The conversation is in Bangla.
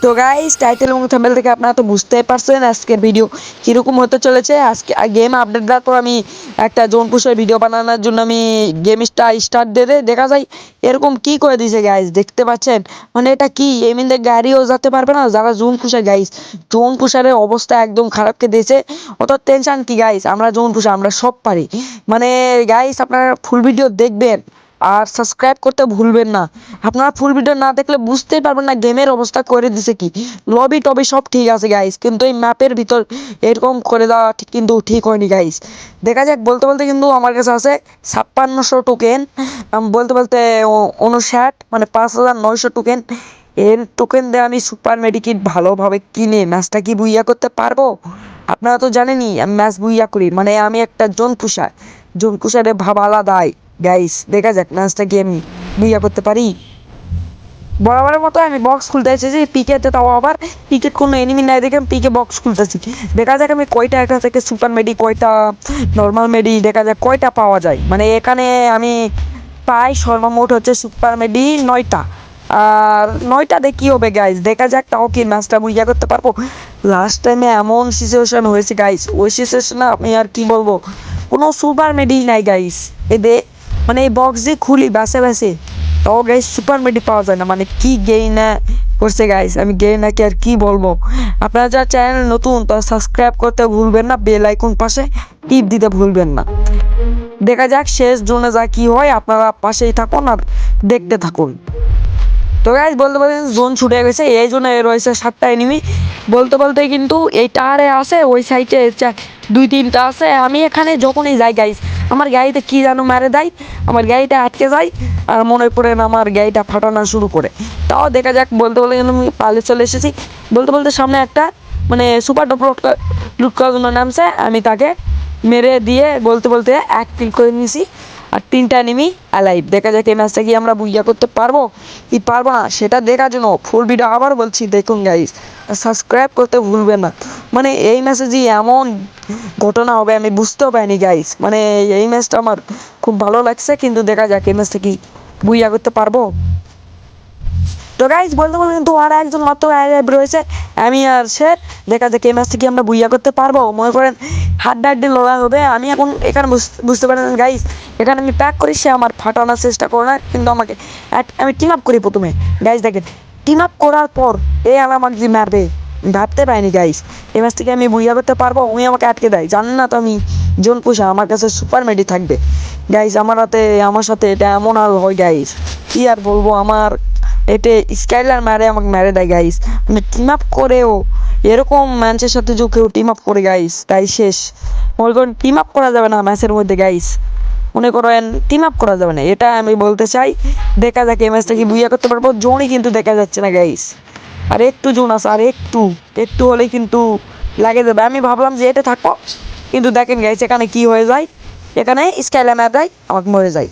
তো গাইস টাইটেল এবং থাম্বনেল থেকে আপনারা তো বুঝতেই পারছেন আজকের ভিডিও কিরকম হতে চলেছে। আজকে গেম আপডেট দেওয়ার পর আমি একটা জোন পুশের ভিডিও বানানোর জন্য আমি গেমটা স্টার্ট দিয়ে দেখা যায় এরকম কি করে দিয়েছে গাইস, দেখতে পাচ্ছেন? মানে এটা কি এমনিতে গাড়িও যেতে পারবে না যারা জোন পুষে গাইস। জোন পুষারের অবস্থা একদম খারাপকে দিয়েছে। অত টেনশন কি গাইস, আমরা জোন পুষা আমরা সব পারি। মানে গাইস আপনারা ফুল ভিডিও দেখবেন আর সাবস্ক্রাইব করতে ভুলবেন না। আপনারা ফুল ভিডিও না দেখলে বুঝতেই পারবেন না গেমের অবস্থা করে দিছে কি। লবি টবি সব ঠিক আছে গাইস, কিন্তু এই ম্যাপের ভিতর এরকম করে দেওয়া কিন্তু ঠিক হয়নি গাইস। দেখা যাক, বলতে বলতে কিন্তু আমার কাছে আছে 5600 টোকেন, বলতে বলতে 59 মানে 5900 টোকেন। এর টোকেন দিয়ে আমি সুপার মেডিকিট ভালোভাবে কিনে ম্যাচটা কি বুইয়া করতে পারবো? আপনারা তো জানেনই আমি ম্যাচ বুইয়া করি, মানে আমি একটা জোন পুষার। জোন পুষারে ভাব আলাদাই গাইস। দেখা যাক ম্যাচটা কি আমি বুইয়া করতে পারি। বরাবরের মতো আমি বক্স খুলতে এসেছি পিকেতে, তাও আবার পিকে কোনো এনিমি নাই দেখে আমি পিকে বক্স খুলতেছি। দেখা যাক আমি কয়টা একা থেকে সুপার মেডি, কয়টা নর্মাল মেডি, দেখা যাক কয়টা পাওয়া যায়। মানে এখানে আমি পাই সর্বমোট হচ্ছে সুপার মেডি 9টা। আর 9টা দিয়ে কী হবে গাইস, দেখা যাক তাও কি ম্যাচটা বুঝিয়া করতে পারবো। লাস্ট টাইমে এমন সিচুয়েশন হয়েছে গাইস, ওই সিচুয়েশনে আমি আর কি বলবো, কোনো সুপার মেডি নাই গাইস। এদের মানে এই বক্স দিয়ে খুলি বাসে বাসে, তাও গাইস সুপার মেডি পাওয়া যায় না। মানে কি গেই না করছে গাইস, আমি গেই নাকি আর কি বলবো। আপনারা যারা চ্যানেল নতুন তারা সাবস্ক্রাইব করতে ভুলবেন না, বেল আইকন পাশে টিপ দিতে ভুলবেন না। দেখা যাক শেষ জোনে যা কি হয়, আপনারা পাশেই থাকুন আর দেখতে থাকুন। তো গাইস বলতে বলতে জোন ছুটে গেছে, এই জন্য রয়েছে 7টা এনিমি। বলতে বলতে কিন্তু এই টারে আছে, ওই সাইডে 2-3টা আছে। আমি এখানে যখনই যাই গাইস আমার গাড়িতে কি যেন মেরে দেয়, আমার গাড়িটা আটকে যায় আর মনে পড়ে না আমার গাড়িটা ফাটানো শুরু করে। তাও দেখা যাক, বলতে বলতে কিন্তু আমি পালিয়ে চলে এসেছি। বলতে বলতে সামনে একটা মানে সুপার ডপ লুট করার জন্য নামছে, আমি তাকে মেরে দিয়ে বলতে বলতে এক কিল করে নিয়েছি। আর 3টা এনিমি অ্যালাইভ। দেখা যাক এই ম্যাচটা কি আমরা বুইয়া করতে পারবো কি পারবো না সেটা দেখার জন্য ফুল ভিডিও আবার বলছি দেখুন গাইস, সাবস্ক্রাইব করতে ভুলবেন না। মানে এই ম্যাচে যে এমন ঘটনা হবে আমি বুঝতেও পারিনি গাইস। মানে এই ম্যাচটা আমার খুব ভালো লাগছে, কিন্তু দেখা যাক এই ম্যাচটা কি বুইয়া করতে পারবো। তো গাইস বলতে বলতে কিন্তু আর একজন মাত্র রয়েছে, আমি আর সে। দেখা যাক এই ম্যাচটা কি আমরা বুইয়া করতে পারবো। মনে করেন হাড্ডাহাড্ডি লড়াই হবে। আমি এখন এখানে বুঝতে পারেন গাইস, এখানে আমি প্যাক করি, সে আমার ফাটানোর চেষ্টা করে না, কিন্তু আমাকে আমি টিম আপ করি প্রথমে। গাইস দেখেন, টিম আপ করার পর আমাকে যে মারবে ভাবতে পারিনি গাইস। এই ম্যাচ থেকে আমি বুইয়া করতে পারবো, উনি আমাকে আটকে দেয়। জানেন না তো আমি জোন পুষা, আমার কাছে সুপার মেডি থাকবে গাইস। আমার সাথে এটা এমন আর হয় গাইস, কি আর বলবো। আমার এতে স্কাইলার মারে আমাকে মেরে দেয় গাইস। মানে টিম আপ করেও এরকম ম্যাচের সাথে যে কেউ টিম আপ করে গাইস তাই শেষ। মনে করেন টিম আপ করা যাবে না ম্যাচের মধ্যে গাইস, মনে করেন টিম আপ করা যাবে না, এটা আমি বলতে চাই। দেখা যাক এই ম্যাচটা কি বুইয়া করতে পারবো। জোনই কিন্তু দেখা যাচ্ছে না গাইস, আর একটু জোন আছে, আর একটু একটু হলেই কিন্তু লাগে যাবে। আমি ভাবলাম যে এটা থাকবো, কিন্তু দেখেন গাইস এখানে কি হয়ে যায়, এখানে স্কাইলার মার দেয় আমাকে মরে যায়।